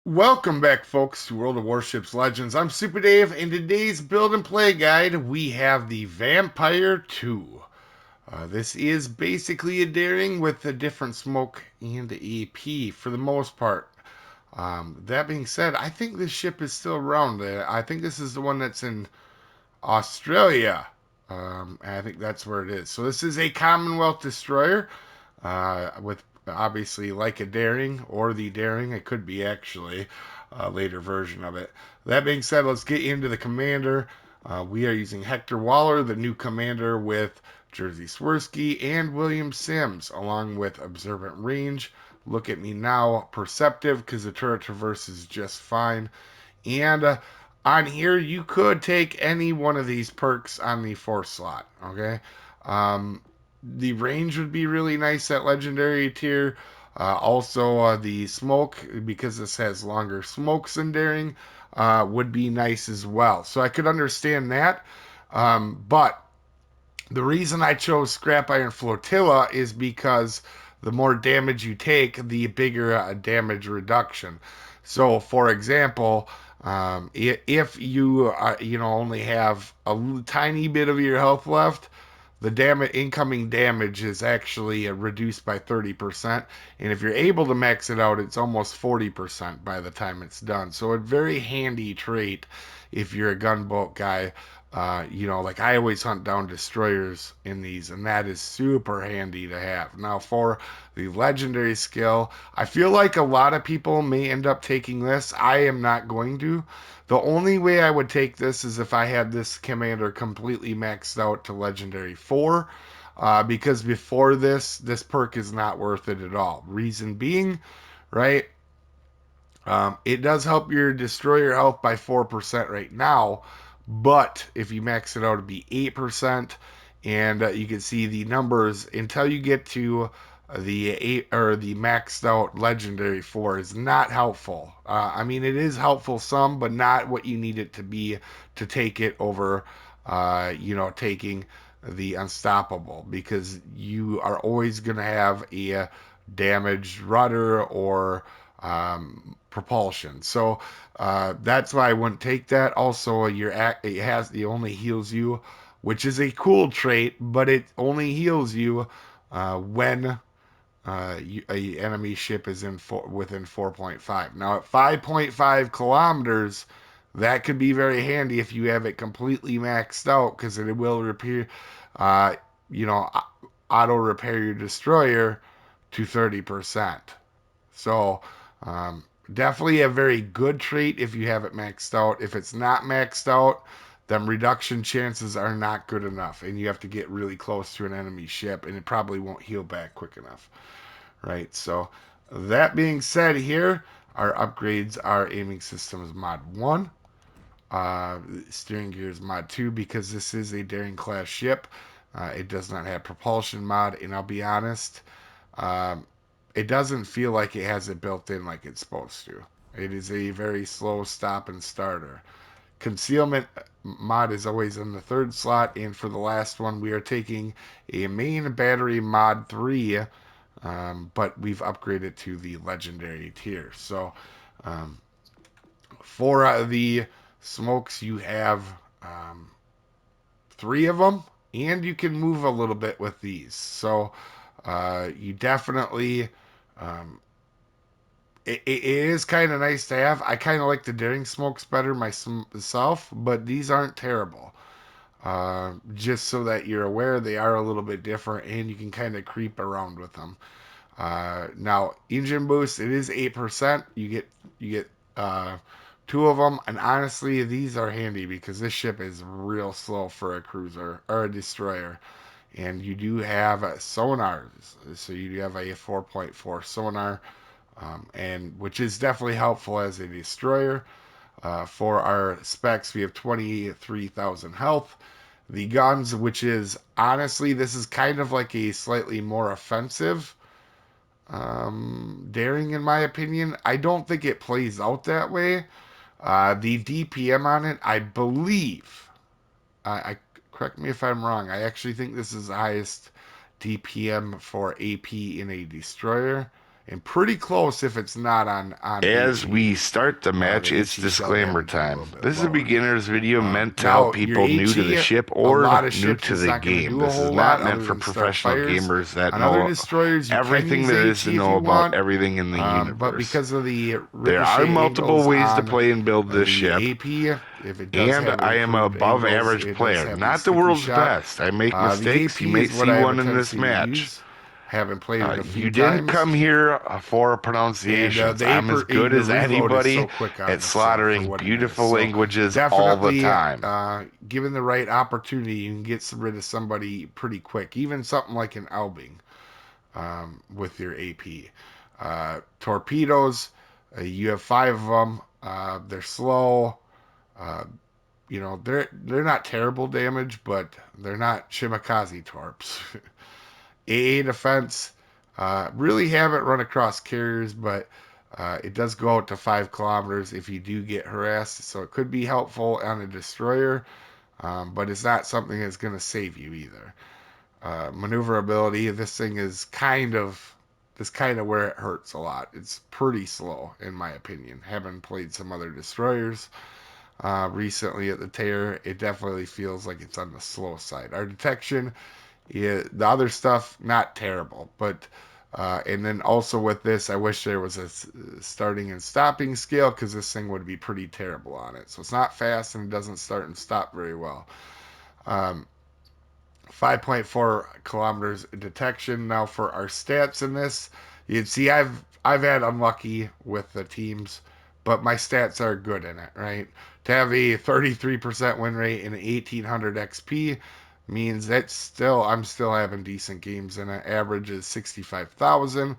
Welcome back, folks, to World of Warships Legends. I'm Soopa-Dave. In today's build and play guide, we have the Vampire 2. This is basically a daring with a different smoke and AP for the most part. That being said, I think this ship is still around. I think this is the one that's in Australia. And I think that's where it is. So this is a Commonwealth destroyer with obviously like a daring or the daring. It could be actually a later version of it. That being said, let's get into the commander. We are using Hector Waller, the new commander, with Jersey Swirsky and William Sims, along with Observant Range. Look at me now, Perceptive, because the turret traverse is just fine. And on here, you could take any one of these perks on the fourth slot. Okay. The range would be really nice at legendary tier. Also, the smoke, because this has longer smokes than daring, would be nice as well. So I could understand that. But the reason I chose Scrap Iron Flotilla is because the more damage you take, the bigger damage reduction. So, for example, if you only have a tiny bit of your health left, the incoming damage is actually reduced by 30%, and if you're able to max it out, it's almost 40% by the time it's done. So a very handy trait if you're a gunboat guy. Like I always hunt down destroyers in these, and that is super handy to have. Now, for the legendary skill, I feel like a lot of people may end up taking this. I am not going to. The only way I would take this is if I had this commander completely maxed out to legendary 4. Because before this perk is not worth it at all. Reason being, right? It does help your destroyer health by 4% right now, but if you max it out, it'd be 8%. And you can see the numbers until you get to the 8 or the maxed out legendary 4 is not helpful. I mean, it is helpful some, but not what you need it to be to take it over, taking the unstoppable, because you are always going to have a damaged rudder or propulsion. So that's why I wouldn't take that. Also, it only heals you, which is a cool trait, but it only heals you when a enemy ship is within 4.5. Now at 5.5 kilometers, that could be very handy if you have it completely maxed out, because it will repair, uh, you know, auto repair your destroyer to 30%. So definitely a very good trait if you have it maxed out. If it's not maxed out, then reduction chances are not good enough, and you have to get really close to an enemy ship, and it probably won't heal back quick enough, right? So that being said, here our upgrades are aiming systems mod 1, steering gears mod 2, because this is a daring class ship. It does not have propulsion mod, and I'll be honest, um, it doesn't feel like it has it built in like it's supposed to. It is a very slow stop and starter. Concealment mod is always in the third slot, and for the last one, we are taking a main battery mod 3, but we've upgraded to the legendary tier. So, um, for the smokes, you have um, 3 of them, and you can move a little bit with these. So, you definitely um, it is kind of nice to have. I kind of like the daring smokes better myself, but these aren't terrible. Just so that you're aware, they are a little bit different, and you can kind of creep around with them. Now, engine boost, it is 8%. You get 2 of them, and honestly, these are handy because this ship is real slow for a cruiser or a destroyer. And you do have sonars, so you do have a 4.4 sonar, and which is definitely helpful as a destroyer. For our specs, we have 23,000 health. The guns, which is honestly, this is kind of like a slightly more offensive daring, in my opinion. I don't think it plays out that way. The DPM on it, I believe, I correct me if I'm wrong. I actually think this is the highest DPM for AP in a destroyer, and pretty close if it's not on As HE. we start the match, The it's HE shall have disclaimer to be a time. little bit This is a lower. beginner's video meant to help Now, your people new to the HE, ship a lot or of new ships to is the not going to game. do a This is whole not lot meant other for than start professional fires. gamers that On other know destroyers, you can everything use there is to HE if know you about want, everything in the but universe. because of the There are ricochet multiple angles ways to on play and build this the ship, AP, if it does and have I am a improved above angles, average it does player, have the not the sticky world's shot. best. I make The mistakes. You AP may is what see I have a one in this tendency to match. use. Haven't played it a few You didn't times. come here for And pronunciations. the I'm as good as reload is so anybody quick on at this for slaughtering what it is. beautiful So languages all the definitely, time. given the right opportunity, you can get rid of somebody pretty quick. Even something like an Elbing with your AP. Torpedoes, you have 5 of them. They're slow. Uh, they're not terrible damage, but they're not Shimakaze torps. AA defense, really haven't run across carriers, but it does go out to 5 kilometers if you do get harassed, so it could be helpful on a destroyer, but it's not something that's going to save you either. Maneuverability, this thing is kind of where it hurts a lot. It's pretty slow in my opinion. Having played some other destroyers recently at the tear, it definitely feels like it's on the slow side. Our detection, yeah, the other stuff not terrible, but and then also with this, I wish there was a starting and stopping scale because this thing would be pretty terrible on it. So it's not fast and it doesn't start and stop very well. Um, 5.4 kilometers detection. Now for our stats in this, you'd see I've had unlucky with the teams, but my stats are good in it, right? To have a 33% win rate and 1800 XP means I'm still having decent games in it. Average is 65,000,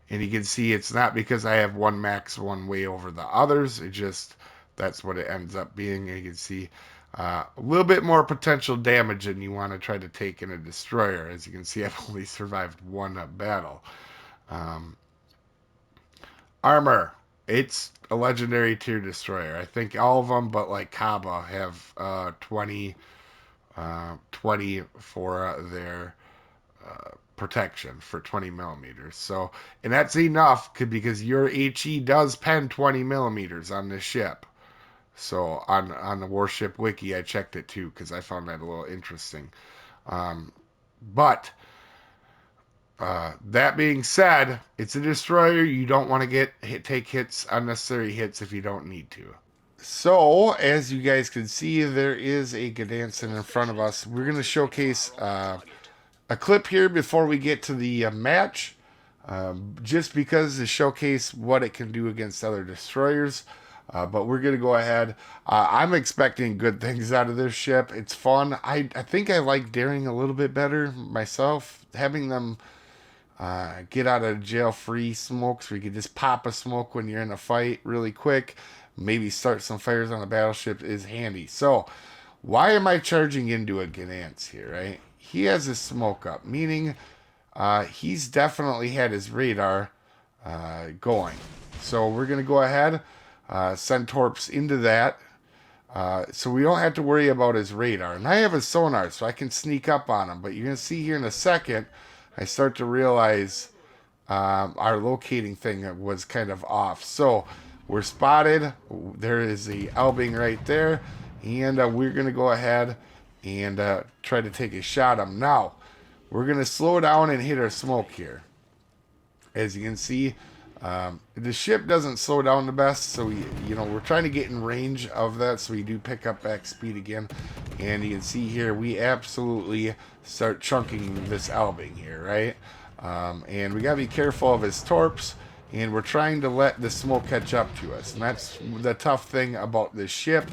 and you can see it's not because I have one max one way over the others. It just that's what it ends up being. You can see a little bit more potential damage than you want to try to take in a destroyer. As you can see, I've only survived one battle. Um, Armor, it's a legendary tier destroyer. I think all of them, but like Kaba, have 20 for their protection for 20 millimeters. So, and that's enough because your HE does pen 20 millimeters on this ship. So on the Warship Wiki, I checked it too because I found that a little interesting. Um, but that being said, it's a destroyer. You don't want to take hits, unnecessary hits, if you don't need to. So, as you guys can see, there is a Gdansk in front of us. We're going to showcase a clip here before we get to the match, just because to showcase what it can do against other destroyers. But we're going to go ahead. I'm expecting good things out of this ship. It's fun. I think I like daring a little bit better myself. Having them get out of jail free smokes where you can just pop a smoke when you're in a fight really quick. Maybe start some fires on the battleship is handy. So, why am I charging into a Gdansk here, right? He has his smoke up, meaning he's definitely had his radar going. So we're going to go ahead, send torps into that. So we don't have to worry about his radar. And I have a sonar, so I can sneak up on him. But you're going to see here in a second, I start to realize our locating thing was kind of off. So we're spotted. There is the Elbing right there. And we're going to go ahead and try to take a shot at him. Now, we're going to slow down and hit our smoke here. As you can see, the ship doesn't slow down the best, so we're trying to get in range of that, so we do pick up back speed again. And you can see here, we absolutely start chunking this Elbing here, right? And we got to be careful of his torps, and we're trying to let the smoke catch up to us. And that's the tough thing about this ship,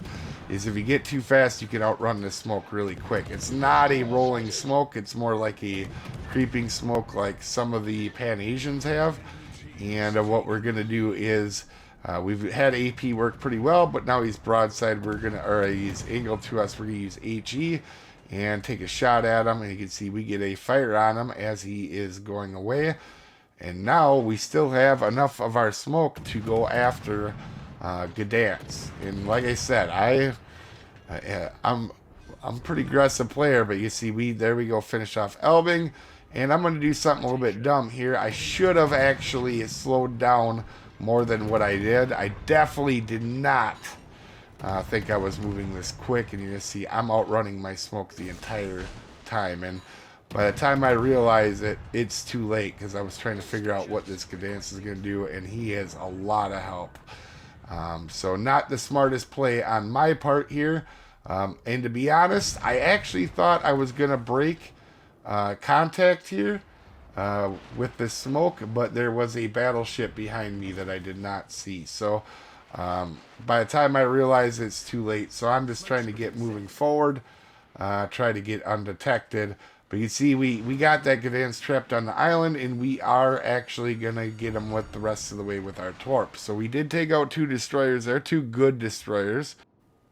is if you get too fast, you can outrun the smoke really quick. It's not a rolling smoke, it's more like a creeping smoke like some of the Pan-Asians have. And what we're going to do is, we've had AP work pretty well, but now he's broadside, he's angled to us, we're going to use HE and take a shot at him, and you can see we get a fire on him as he is going away. And now we still have enough of our smoke to go after Gdansk. And like I said, I'm a pretty aggressive player, but you see there we go, finish off Elbing, And I'm going to do something a little bit dumb here. I should have actually slowed down more than what I did. I definitely did not think I was moving this quick. And you're going to see I'm outrunning my smoke the entire time. And by the time I realize it, it's too late because I was trying to figure out what this Gdansk is going to do. And he has a lot of help. So not the smartest play on my part here. And to be honest, I actually thought I was going to break contact here with the smoke, but there was a battleship behind me that I did not see. So by the time I realize it's too late, so I'm just trying to get moving forward, try to get undetected. But you see, we got that Gdansk trapped on the island, and we are actually going to get him with the rest of the way with our torp. So we did take out 2 destroyers there, 2 good destroyers.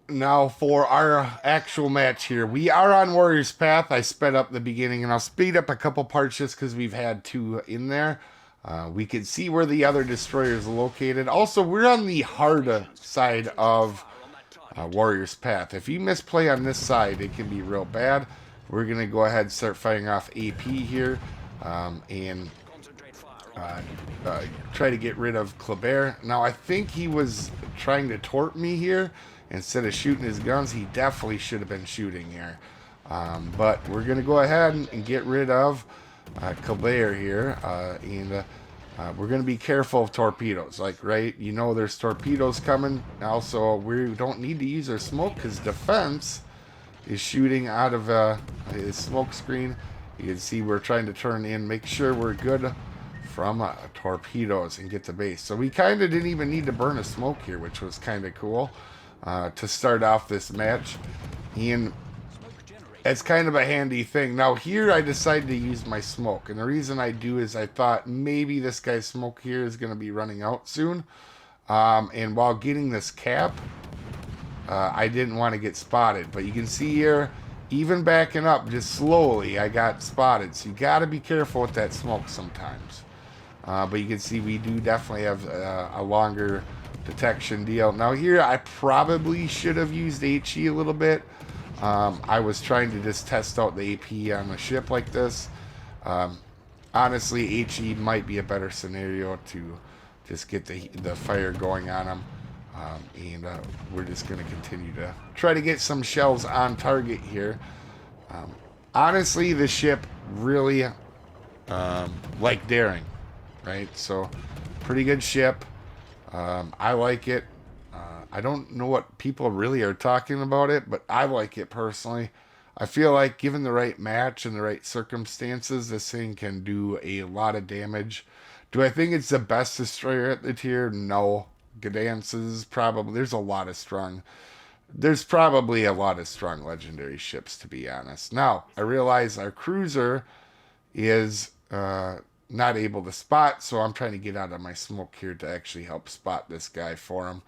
Now for our actual match here, we are on Warrior's Path. I sped up the beginning, and I'll speed up a couple parts just because we've had 2 in there. We can see where the other destroyer is located. Also, we're on the hard side of Warrior's Path. If you misplay on this side, it can be real bad. We're going to go ahead and start fighting off AP here and try to get rid of Kleber. Now, I think he was trying to torp me here. Instead of shooting his guns, he definitely should have been shooting here. But we're going to go ahead and get rid of Kleber here. We're going to be careful of torpedoes. Like, right, you know there's torpedoes coming. Also, we don't need to use our smoke because defense is shooting out of his smoke screen. You can see we're trying to turn in, make sure we're good from torpedoes and get to base. So we kind of didn't even need to burn a smoke here, which was kind of cool to start off this match. And it's kind of a handy thing. Now here I decided to use my smoke. And the reason I do is I thought maybe this guy's smoke here is going to be running out soon. And while getting this cap, I didn't want to get spotted. But you can see here, even backing up just slowly, I got spotted. So you got to be careful with that smoke sometimes. But you can see we do definitely have a longer detection deal. Now here, I probably should have used HE a little bit. I was trying to just test out the AP on a ship like this. Honestly, HE might be a better scenario to just get the fire going on them. We're just going to continue to try to get some shells on target here. Honestly, the ship really like daring, right? So, pretty good ship. I like it. I don't know what people really are talking about it, but I like it personally. I feel like given the right match and the right circumstances, this thing can do a lot of damage. Do I think it's the best destroyer at the tier? No. Gdansk is probably... There's probably a lot of strong legendary ships, to be honest. Now, I realize our cruiser is not able to spot, so I'm trying to get out of my smoke here to actually help spot this guy for him.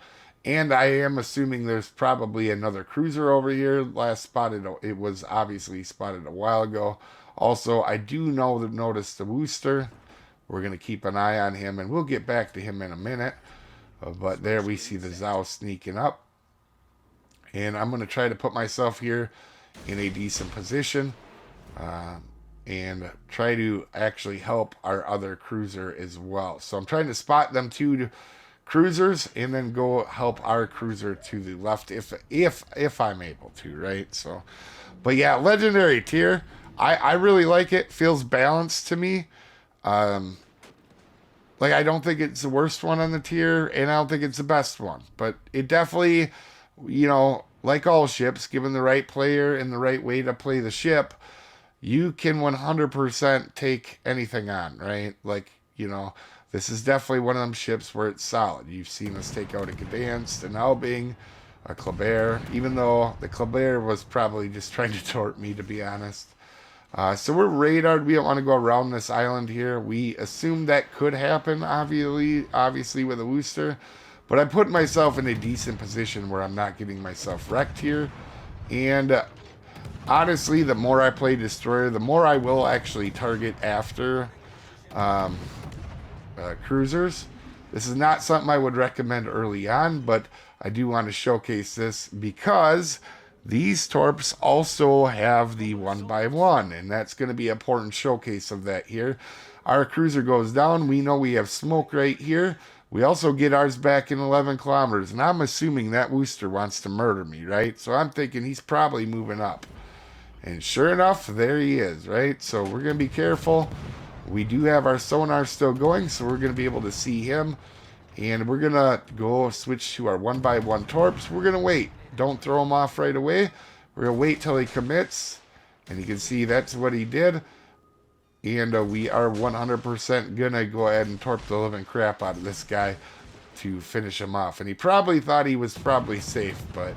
And I am assuming there's probably another cruiser over here. Last spotted, it was obviously spotted a while ago. Also, I do notice the Wooster. We're going to keep an eye on him, and we'll get back to him in a minute. But there we see the Zao sneaking up. And I'm going to try to put myself here in a decent position. And try to actually help our other cruiser as well. So I'm trying to spot them 2 cruisers and then go help our cruiser to the left if I'm able to, right? So, but yeah, legendary tier. I really like it. Feels balanced to me. Like, I don't think it's the worst one on the tier, and I don't think it's the best one. But it definitely, you know, like all ships, given the right player and the right way to play the ship, you can 100% take anything on, right? Like, you know, this is definitely one of them ships where it's solid. You've seen us take out a Gdansk, an Albing, a Kleber, even though the Kleber was probably just trying to tort me, to be honest. So we're radared. We don't want to go around this island here. We assume that could happen, obviously with a Wooster. But I put myself in a decent position where I'm not getting myself wrecked here. And honestly, the more I play Destroyer, the more I will actually target after cruisers. This is not something I would recommend early on, but I do want to showcase this because These torps also have the 1x1, and that's going to be an important showcase of that here. Our cruiser goes down. We know we have smoke right here. We also get ours back in 11 kilometers, and I'm assuming that Wooster wants to murder me, right? So I'm thinking he's probably moving up. And sure enough, there he is, right? So we're going to be careful. We do have our sonar still going, so we're going to be able to see him. And we're going to go switch to our 1x1 torps. We're going to wait. Don't throw him off right away. We're going to wait till he commits. And you can see that's what he did. And we are 100% going to go ahead and torp the living crap out of this guy to finish him off. And he probably thought he was probably safe, but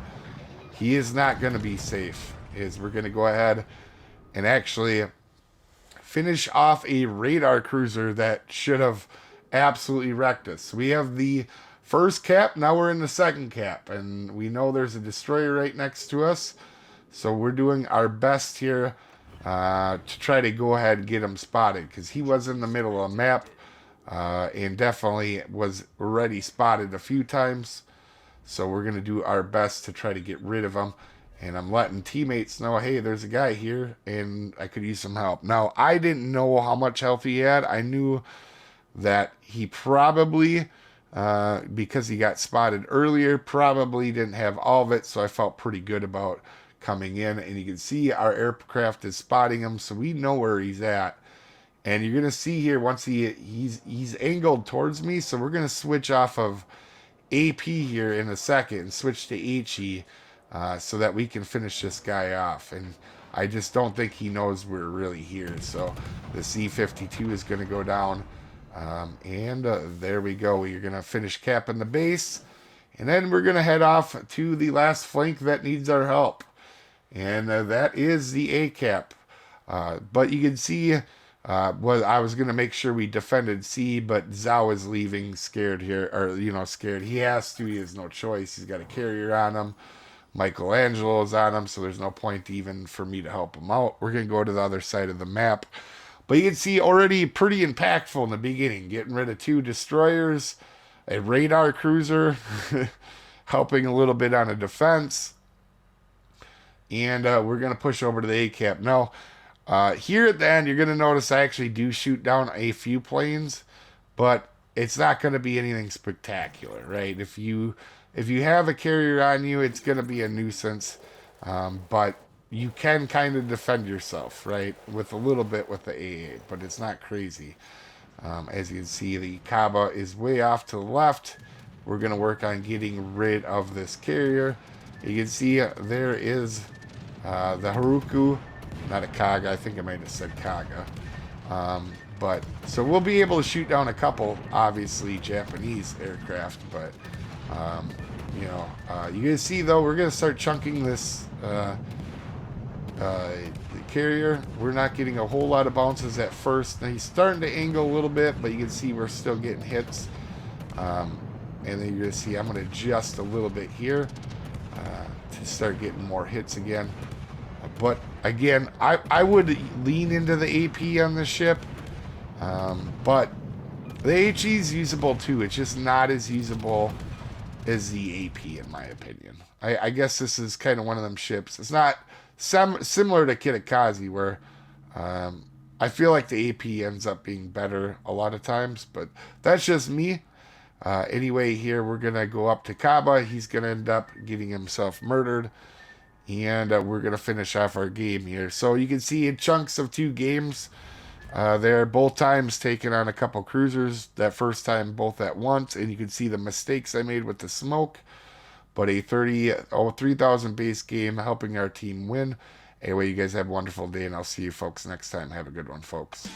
he is not going to be safe. We're going to go ahead and actually finish off a radar cruiser that should have absolutely wrecked us. We have the first cap, now we're in the second cap, and we know there's a destroyer right next to us, so we're doing our best here to try to go ahead and get him spotted, because he was in the middle of the map and definitely was already spotted a few times, so we're going to do our best to try to get rid of him. And I'm letting teammates know, hey, there's a guy here, and I could use some help. Now, I didn't know how much health he had. I knew that he probably, because he got spotted earlier, probably didn't have all of it, so I felt pretty good about coming in. And you can see our aircraft is spotting him, so we know where he's at. And you're going to see here, once he's angled towards me, so we're going to switch off of AP here in a second and switch to HE. So that we can finish this guy off. And I just don't think he knows we're really here. So the C-52 is going to go down. There we go. We're going to finish capping the base. And then we're going to head off to the last flank that needs our help. And that is the A-cap. But you can see, well, I was going to make sure we defended C, but Zhao is leaving scared here. Or, scared. He has to. He has no choice. He's got a carrier on him. Michelangelo is on him, so there's no point even for me to help him out. We're going to go to the other side of the map. But you can see already pretty impactful in the beginning. Getting rid of 2 destroyers, a radar cruiser, helping a little bit on a defense. And we're going to push over to the A-cap. Now, here at the end, you're going to notice I actually do shoot down a few planes, but it's not going to be anything spectacular, right? If you have a carrier on you, it's going to be a nuisance, but you can kind of defend yourself, right, with a little bit with the A8, but it's not crazy. As you can see, the Kaba is way off to the left. We're going to work on getting rid of this carrier. You can see there is the Haruku, not a Kaga. I think I might have said Kaga. But so we'll be able to shoot down a couple, obviously, Japanese aircraft, but you can see though we're gonna start chunking this carrier. We're not getting a whole lot of bounces at first. Now he's starting to angle a little bit, but you can see we're still getting hits. And then you're gonna see I'm gonna adjust a little bit here to start getting more hits again. But again, I would lean into the AP on this ship, but the HE is usable too. It's just not as usable as the AP in my opinion. I guess this is kind of one of them ships. It's not similar to Kitakaze where I feel like the AP ends up being better a lot of times, but that's just me. Anyway, here we're going to go up to Kaba. He's going to end up getting himself murdered. And we're going to finish off our game here. So you can see in chunks of 2 games, they're both times taking on a couple cruisers. That first time both at once. And you can see the mistakes I made with the smoke. But a 3,000 base game helping our team win. Anyway, you guys have a wonderful day. And I'll see you folks next time. Have a good one, folks.